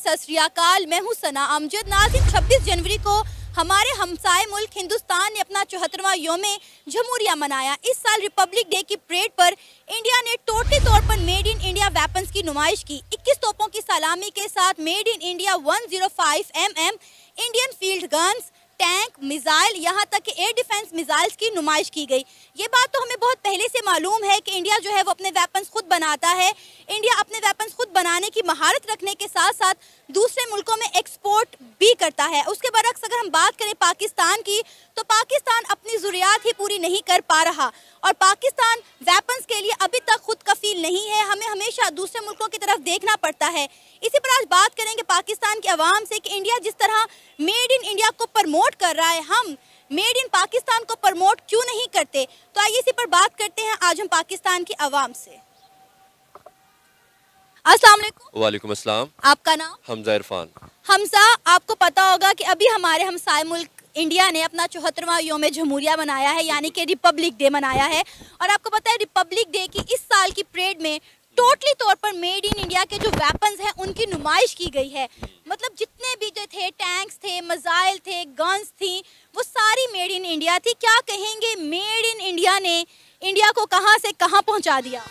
सत श्री अकाल, मैं हूँ सना अमजद। नाज़रीन, 26 जनवरी को हमारे हमसाए मुल्क हिंदुस्तान ने अपना 74वां यौमे जमहूरिया मनाया। इस साल रिपब्लिक डे की परेड पर इंडिया ने टोटली तौर पर मेड इन इंडिया वेपन्स की नुमाइश की। 21 तोपों की सलामी के साथ made in India 105 mm Indian field guns, tank, missile, यहाँ तक कि एयर डिफेंस मिसाइल्स की नुमाइश की गई। ये बात तो हमें बहुत पहले से मालूम है कि इंडिया जो है वो अपने वेपन्स खुद बनाता है। इंडिया अपने वेपन्स खुद बनाने की महारत रखने के साथ साथ दूसरे मुल्कों में एक्सपोर्ट भी करता है। उसके बरक्स अगर हम बात करें पाकिस्तान की, तो पाकिस्तान अपनी ज़रूरियात ही पूरी नहीं कर पा रहा और पाकिस्तान वेपन्स के लिए अभी तक खुद कफील नहीं है। हमें हमेशा दूसरे मुल्कों की तरफ देखना पड़ता है। इसी पर आज बात करेंगे पाकिस्तान की आवाम से कि इंडिया जिस तरह मेड इन इंडिया को प्रमोट कर रहा है, हम मेड इन पाकिस्तान को प्रमोट क्यों नहीं करते। तो आइए इसी पर बात करते हैं आज हम पाकिस्तान की आवाम से। अस्सलाम वालेकुम। वालेकुम अस्सलाम। आपका नाम? हमजा इरफान। हमजा, आपको पता होगा कि अभी हमारे हमसाए मुल्क इंडिया ने अपना 74वां यौम जमहूरिया मनाया है, यानी कि रिपब्लिक डे मनाया है। और आपको पता है रिपब्लिक डे की इस साल की परेड में टोटली तौर पर मेड इन इंडिया के जो वेपन्स हैं उनकी नुमाइश की गई है। मतलब जितने भी जो थे, टैंक्स थे, मिसाइल थे, गन्स थी, वो सारी मेड इन इंडिया थी। क्या कहेंगे, मेड इन इंडिया ने इंडिया को कहां से कहां पहुंचा दिया?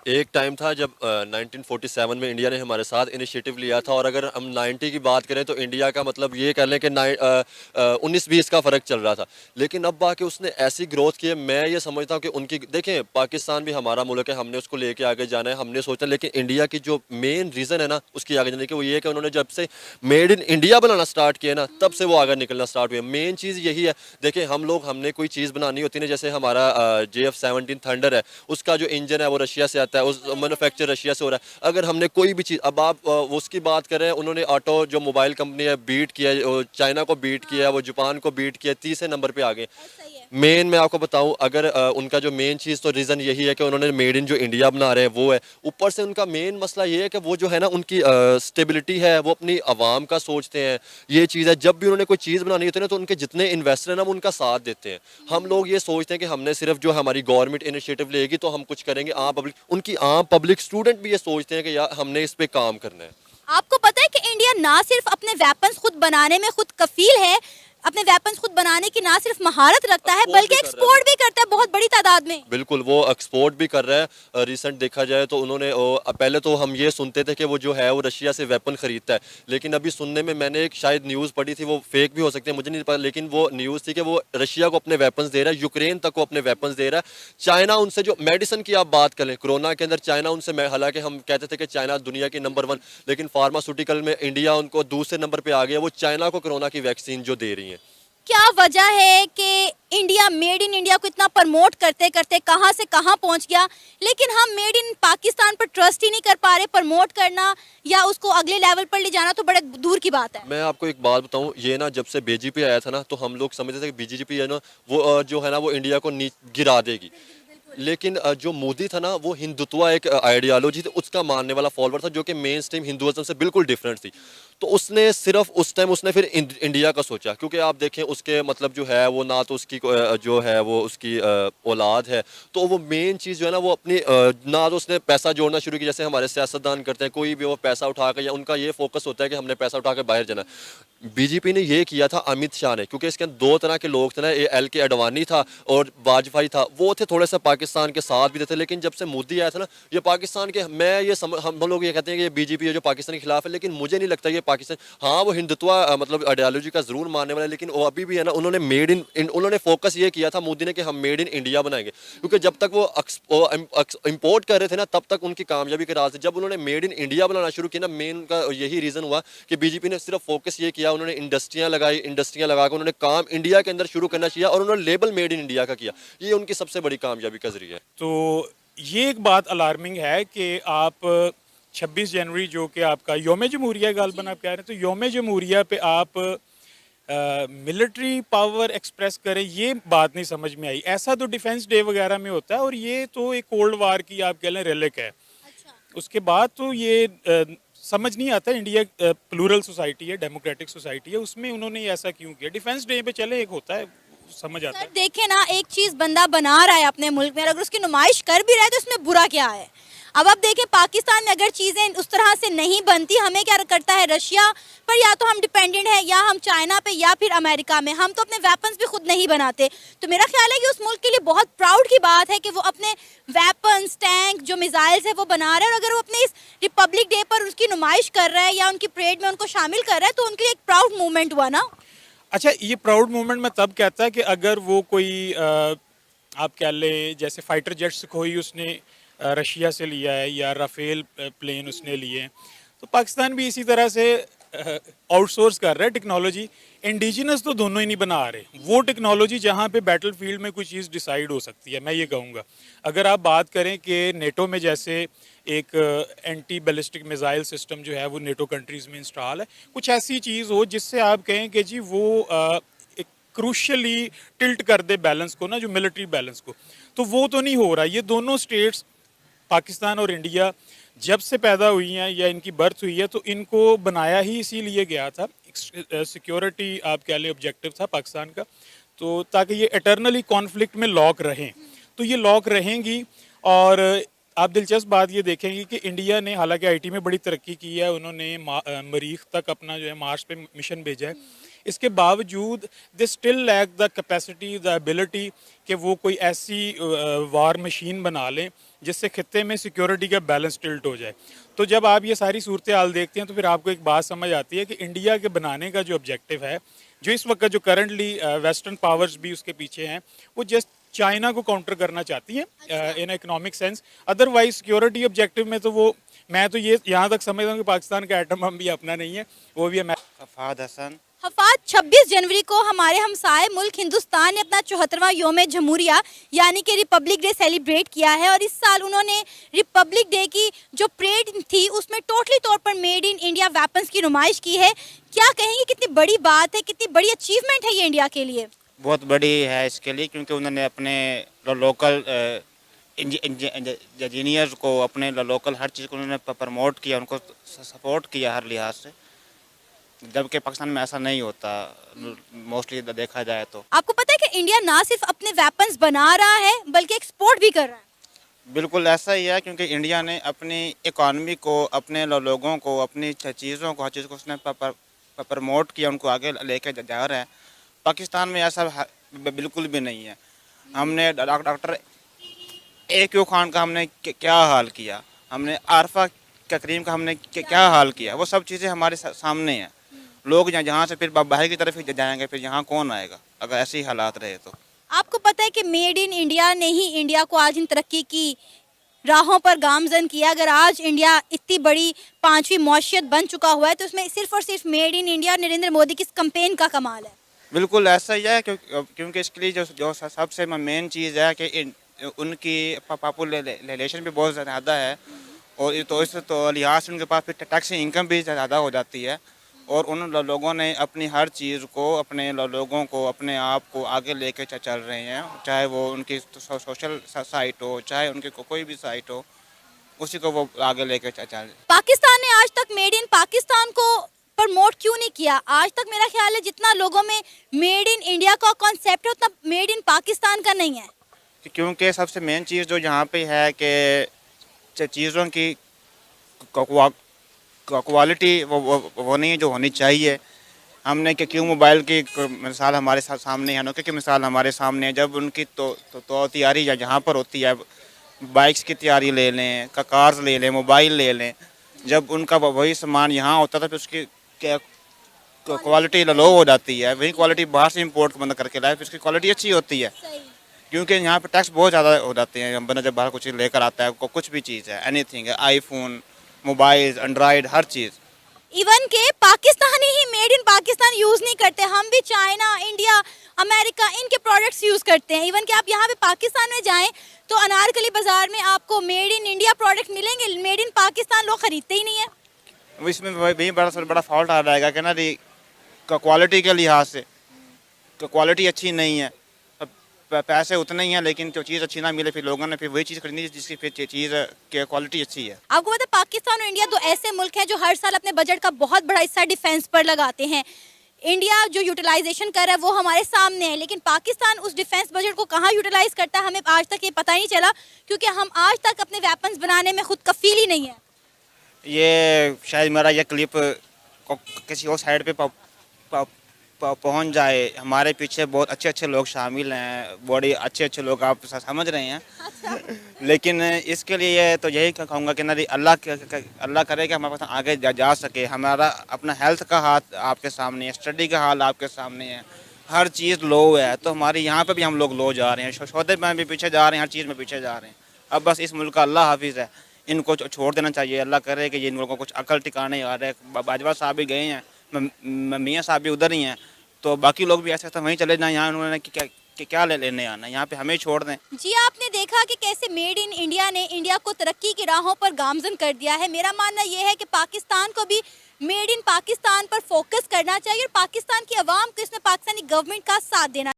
एक टाइम था जब 1947 में इंडिया ने हमारे साथ इनिशिएटिव लिया था, और अगर हम 90 की बात करें तो इंडिया का मतलब ये कर लें कि 19-20 का फ़र्क चल रहा था। लेकिन अब आके उसने ऐसी ग्रोथ की है, मैं ये समझता हूँ कि उनकी देखें, पाकिस्तान भी हमारा मुल्क है, हमने उसको लेके आगे जाना है, हमने सोचा। लेकिन इंडिया की जो मेन रीज़न है ना उसकी आगे जाने की, वो ये है कि उन्होंने जब से made in India banana start किया ना, तब से वो आगे निकलना स्टार्ट हुए। मेन चीज़ यही है। देखें, हमने कोई चीज़ बनानी होती है, जैसे हमारा JF-17 थंडर है, उसका जो इंजन है वो रशिया से आता है, उस मैन्युफैक्चर रशिया से हो रहा है। अगर हमने कोई भी चीज़, अब आप उसकी बात करें, उन्होंने ऑटो जो मोबाइल कंपनी है बीट किया, चाइना को बीट किया, वो जापान को बीट किया, तीसरे नंबर पे आ गए। मेन मैं आपको बताऊं, अगर उनका जो मेन चीज़ तो रीज़न यही है कि उन्होंने मेड इन जो इंडिया बना रहे हैं वो है। ऊपर से उनका मेन मसला ये है कि वो जो है ना, उनकी स्टेबिलिटी है, वो अपनी आवाम का सोचते हैं। ये चीज़ है, जब भी उन्होंने कोई चीज़ बनानी होती है ना, तो उनके जितने इन्वेस्टर हैं ना, वो उनका साथ देते हैं। हम लोग ये सोचते हैं कि हमने सिर्फ जो हमारी गवर्नमेंट इनिशिएटिव लेगी तो हम कुछ करेंगे। आम पब्लिक स्टूडेंट भी ये सोचते हैं कि यार हमने इस पे काम करना है। आपको पता है कि इंडिया ना सिर्फ अपने वेपन्स खुद बनाने में खुद कफील है, अपने वेपन्स खुद बनाने की ना सिर्फ महारत रखता है बल्कि एक्सपोर्ट भी करता है बहुत बड़ी तादाद में। बिल्कुल, वो एक्सपोर्ट भी कर रहा है। रिसेंट देखा जाए तो उन्होंने पहले तो हम ये सुनते थे कि वो जो है वो रशिया से वेपन खरीदता है, लेकिन अभी सुनने में मैंने एक शायद न्यूज़ पढ़ी थी, वो फेक भी हो सकती है, मुझे नहीं पता, लेकिन वो न्यूज़ थी कि वो रशिया को अपने वेपन्स दे रहा है, यूक्रेन तक को अपने वेपन्स दे रहा है। चाइना उनसे, जो मेडिसिन की आप बात करें, कोरोना के अंदर चाइना उनसे, हालांकि हम कहते थे कि चाइना दुनिया की नंबर 1, लेकिन फार्मास्यूटिकल में इंडिया उनको दूसरे नंबर पर आ गया। वो चाइना को कोरोना की वैक्सीन जो दे रही है। क्या वजह है कि इंडिया मेड इन इंडिया को इतना प्रमोट करते करते कहां से कहां पहुंच गया, लेकिन हम मेड इन पाकिस्तान पर ट्रस्ट ही नहीं कर पा रहे। प्रमोट करना या उसको अगले लेवल पर ले जाना तो बड़े दूर की बात है। मैं आपको एक बात बताऊं, ये ना जब से बीजेपी आया था ना, तो हम लोग समझते थे कि बीजेपी है ना, वो जो है ना वो इंडिया को गिरा देगी। लेकिन जो मोदी था ना, वो हिंदुत्व एक आइडियोलॉजी थी, उसका मानने वाला फॉलोअर था, जो कि मेन स्ट्रीम हिंदुइज्म से बिल्कुल डिफरेंट थी। तो उसने सिर्फ उस टाइम उसने फिर इंडिया का सोचा, क्योंकि आप देखें उसके मतलब जो है वो ना तो उसकी जो है वो उसकी औलाद है, तो वो मेन चीज़ जो है ना वो अपनी ना तो उसने पैसा जोड़ना शुरू किया, जैसे हमारे सियासतदान करते हैं, कोई भी वो पैसा उठा कर, या उनका ये फोकस होता है कि हमने पैसा उठा कर बाहर जाना। बीजेपी ने ये किया था, अमित शाह ने, क्योंकि इसके अंदर 2 तरह के लोग थे ना, LK अडवाणी था और वाजपेयी था, वो थे थोड़े से पाकिस्तान के साथ भी थे। लेकिन जब से मोदी आया था ना, ये पाकिस्तान के, मैं ये हम लोग ये कहते हैं कि ये बीजेपी है जो पाकिस्तान के खिलाफ है, लेकिन मुझे नहीं लगता ये पाकिस्तान, हाँ वो हिंदुत्व मतलब आइडियोलॉजी का जरूर मानने वाला है, लेकिन वो अभी भी है ना, उन्होंने उन्होंने फोकस ये किया था मोदी ने कि हम मेड इन इंडिया बनाएंगे। क्योंकि जब तक वो इंपोर्ट कर रहे थे ना, तब तक उनकी कामयाबी के राज थे। जब उन्होंने मेड इन इंडिया बनाना शुरू किया ना, मेन उनका यही रीजन हुआ कि बीजेपी ने सिर्फ फोकस ये किया, उन्होंने इंडस्ट्रियां लगाकर उन्होंने काम इंडिया के अंदर शुरू करना चाहिए, और उन्होंने लेबल मेड इन इंडिया का किया। ये उनकी सबसे बड़ी कामयाबी का जरिया है। तो ये एक बात अलार्मिंग है कि आप 26 जनवरी जो कि आपका योम जमहूरिया गालबन आप कह रहे हैं, तो योम जमहूरिया पे आप मिलिट्री पावर एक्सप्रेस करें, ये बात नहीं समझ में आई। ऐसा तो डिफेंस डे वगैरह में होता है, और ये तो एक कोल्ड वार की आप कह लें रेलिक है। उसके बाद तो ये समझ नहीं आता। इंडिया प्लूरल सोसाइटी है, डेमोक्रेटिक सोसाइटी है, उसमें उन्होंने ऐसा क्यों किया? डिफेंस डे पे चले एक होता है, समझ आता है। देखें ना, एक चीज बंदा बना रहा है अपने मुल्क में, अगर उसकी नुमाइश कर भी रहा है तो उसमें बुरा क्या है? अब आप देखें पाकिस्तान में अगर चीज़ें उस तरह से नहीं बनती, हमें क्या करता है रशिया पर, या तो हम डिपेंडेंट हैं या हम चाइना पे या फिर अमेरिका में, हम तो अपने वेपन्स भी खुद नहीं बनाते। तो मेरा ख्याल है कि उस मुल्क के लिए बहुत प्राउड की बात है कि वो अपने वेपन्स, टैंक, जो मिसाइल्स है वो बना रहे हैं, और अगर वो अपने इस रिपब्लिक डे पर उसकी नुमाइश कर रहा है या उनकी परेड में उनको शामिल कर रहा है तो उनके लिए एक प्राउड मूवमेंट हुआ ना। अच्छा, ये प्राउड मूवमेंट मैं तब कहता है कि अगर वो कोई आप कह लें जैसे फाइटर जेट्स कोई उसने रशिया से लिया है या राफेल प्लेन उसने लिए हैं, तो पाकिस्तान भी इसी तरह से आउटसोर्स कर रहा है टेक्नोलॉजी। इंडिजिनस तो दोनों ही नहीं बना रहे, वो टेक्नोलॉजी जहाँ पे बैटलफील्ड में कोई चीज़ डिसाइड हो सकती है। मैं ये कहूँगा अगर आप बात करें कि नेटो में जैसे एक एंटी बैलिस्टिक मिसाइल सिस्टम जो है वो नेटो कंट्रीज़ में इंस्टॉल है, कुछ ऐसी चीज़ हो जिससे आप कहें कि जी वो एक क्रूशली टिल्ट कर दे बैलेंस को ना, जो मिलिट्री बैलेंस को, तो वो तो नहीं हो रहा। ये दोनों स्टेट्स पाकिस्तान और इंडिया जब से पैदा हुई हैं या इनकी बर्थ हुई है तो इनको बनाया ही इसीलिए गया था, सिक्योरिटी आप कह लें ऑब्जेक्टिव था पाकिस्तान का, तो ताकि ये एटर्नली कॉन्फ्लिक्ट में लॉक रहें, तो ये लॉक रहेंगी। और आप दिलचस्प बात ये देखेंगे कि इंडिया ने हालांकि आईटी में बड़ी तरक्की की है, उन्होंने मरीख तक अपना जो है मार्स पे मिशन भेजा है, इसके बावजूद they still lack the capacity, the ability कि वो कोई ऐसी वार मशीन बना लें जिससे खित्ते में सिक्योरिटी का बैलेंस टिल्ट हो जाए। तो जब आप ये सारी सूरत हाल देखते हैं तो फिर आपको एक बात समझ आती है कि इंडिया के बनाने का जो ऑब्जेक्टिव है, जो इस वक्त जो करंटली वेस्टर्न पावर्स भी उसके पीछे हैं, वो जस्ट चाइना को काउंटर करना चाहती हैं in economic sense. Otherwise security objective में तो वो, मैं तो ये यहाँ तक समझता हूँ कि पाकिस्तान का एटम बम भी अपना नहीं है, वो भी है। हफाद हसन। हफाज, 26 जनवरी को हमारे हमसाए मुल्क हिंदुस्तान ने अपना 74वां योम जमहूरिया यानी कि रिपब्लिक डे सेलिब्रेट किया है, और इस साल उन्होंने रिपब्लिक डे की जो परेड थी उसमें टोटली तौर पर मेड इन इंडिया वेपन्स की नुमाइश की है। क्या कहेंगे, कितनी बड़ी बात है, कितनी बड़ी अचीवमेंट है ये इंडिया के लिए? बहुत बड़ी है इसके लिए, क्योंकि उन्होंने अपने लोकल इंजीनियर्स को, अपने लोकल हर चीज़ को उन्होंने प्रमोट किया, उनको सपोर्ट किया हर लिहाज से, जबकि पाकिस्तान में ऐसा नहीं होता मोस्टली देखा जाए तो। आपको पता है कि इंडिया ना सिर्फ अपने वेपन्स बना रहा है बल्कि एक्सपोर्ट भी कर रहा है। बिल्कुल ऐसा ही है, क्योंकि इंडिया ने अपनी इकॉनमी को, अपने लोगों को, अपनी चीज़ों को, हर चीज़ को उसने प्रमोट किया, उनको आगे लेके जा रहा है। पाकिस्तान में ऐसा बिल्कुल भी नहीं है। हमने डॉक्टर AQ खान का हमने क्या हाल किया, हमने आरफा करीम का हमने क्या हाल किया, वो सब चीज़ें हमारे सामने हैं। लोग जहाँ से फिर बाहर की तरफ ही जाएंगे, फिर यहाँ कौन आएगा अगर ऐसे ही हालात रहे तो। आपको पता है कि मेड इन इंडिया ने ही इंडिया को आज इन तरक्की की राहों पर गामजन किया। अगर आज इंडिया इतनी बड़ी 5वीं मौशियत बन चुका हुआ है तो उसमें सिर्फ और सिर्फ made in India Narendra Modi की इस कैंपेन का कमाल है। बिल्कुल ऐसा ही है, क्योंकि इसके लिए जो सबसे मेन चीज़ है कि उनकी पॉपुलेशन भी बहुत ज़्यादा है, और तो इस तो लिहाज से उनके पास फिर टैक्स इनकम भी ज़्यादा हो जाती है, और उन लोगों ने अपनी हर चीज़ को, अपने लोगों को, अपने आप को आगे लेके चल रहे हैं, चाहे वो उनकी सोशल साइट हो, चाहे उनकी कोई भी साइट हो, उसी को वो आगे लेके चल रहे हैं। पाकिस्तान ने आज तक मेड इन पाकिस्तान को प्रमोट क्यों नहीं किया? आज तक मेरा ख्याल है जितना लोगों में मेड इन इंडिया का कॉन्सेप्ट है उतना मेड इन पाकिस्तान का नहीं है, क्योंकि सबसे मेन चीज़ जो यहाँ पे है कि चीज़ों की क्वालिटी वो नहीं है जो होनी चाहिए। हमने कि क्यों मोबाइल की मिसाल हमारे सामने है, नोकिया की मिसाल हमारे सामने है, जब उनकी तो तैयारी जहाँ पर होती है, बाइक्स की तैयारी ले लें, कार्स ले लें, मोबाइल ले लें, जब उनका वही सामान यहाँ होता था फिर उसकी क्वालिटी लो हो जाती है। वही क्वालिटी बाहर से इंपोर्ट बंद करके लाए फिर उसकी क्वालिटी अच्छी होती है, क्योंकि यहाँ पे टैक्स बहुत ज़्यादा हो जाते हैं। बंदा जब बाहर कुछ लेकर आता है, कुछ भी चीज़ है, एनीथिंग है, आईफोन, मोबाइल, एंड्रॉयड, हर चीज़, इवन के Pakistani he made in Pakistan use नहीं करते, हम भी चाइना, इंडिया, अमेरिका इनके प्रोडक्ट्स यूज करते हैं। इवन कि आप यहाँ पे पाकिस्तान में जाएं तो अनारकली बाजार में आपको मेड इन इंडिया प्रोडक्ट मिलेंगे, मेड इन पाकिस्तान लोग खरीदते ही नहीं है। इसमें वही बड़ा फॉल्ट आ जाएगा कि ना क्वालिटी के लिहाज से क्वालिटी अच्छी नहीं है, पैसे उतने ही हैं, लेकिन जो चीज़ अच्छी ना मिले फिर लोगों ने फिर वही चीज़ खरीदनी जिसकी फिर चीज़ की क्वालिटी अच्छी है। आपको पता है पाकिस्तान और इंडिया दो ऐसे मुल्क हैं जो हर साल अपने बजट का बहुत बड़ा हिस्सा डिफेंस पर लगाते हैं। इंडिया जो यूटिलाइजेशन कर रहा है वो हमारे सामने है, लेकिन पाकिस्तान उस डिफेंस बजट को कहाँ यूटिलाइज करता है हमें आज तक ये पता ही नहीं चला, क्योंकि हम आज तक अपने वेपन्स बनाने में खुद कफील ही नहीं है। ये शायद मेरा ये क्लिप किसी और साइड पे पहुंच जाए। हमारे पीछे बहुत अच्छे अच्छे लोग शामिल हैं, बड़े अच्छे अच्छे लोग, आप समझ रहे हैं। लेकिन इसके लिए तो यही कहूँगा कि ना अल्लाह करे कि हमारे पास आगे जा सके। हमारा अपना हेल्थ का हाथ आपके सामने है, स्टडी का हाल आपके सामने है, हर चीज़ लो है। तो हमारे यहाँ पे भी हम लोग लो जा रहे हैं, शोधे में भी पीछे जा रहे हैं, हर चीज़ में पीछे जा रहे हैं। अब बस इस मुल्क का अल्लाह हाफिज़ है, इनको छोड़ देना चाहिए। अल्लाह करे कि ये इन लोगों को कुछ अकल ठिकाने आ रहे हैं। बाजवा साहब भी गए हैं, मियाँ साहब भी उधर ही हैं, तो बाकी लोग भी ऐसे तो वहीं चले जाएं। यहाँ उन्होंने क्या लेने आना, यहाँ पे हमें छोड़ दें। जी, आपने देखा कि कैसे मेड इन इंडिया ने इंडिया को तरक्की की राहों पर गामजन कर दिया है। मेरा मानना यह है कि पाकिस्तान को भी मेड इन पाकिस्तान पर फोकस करना चाहिए और पाकिस्तान की आवाम को इसमें पाकिस्तानी गवर्नमेंट का साथ देना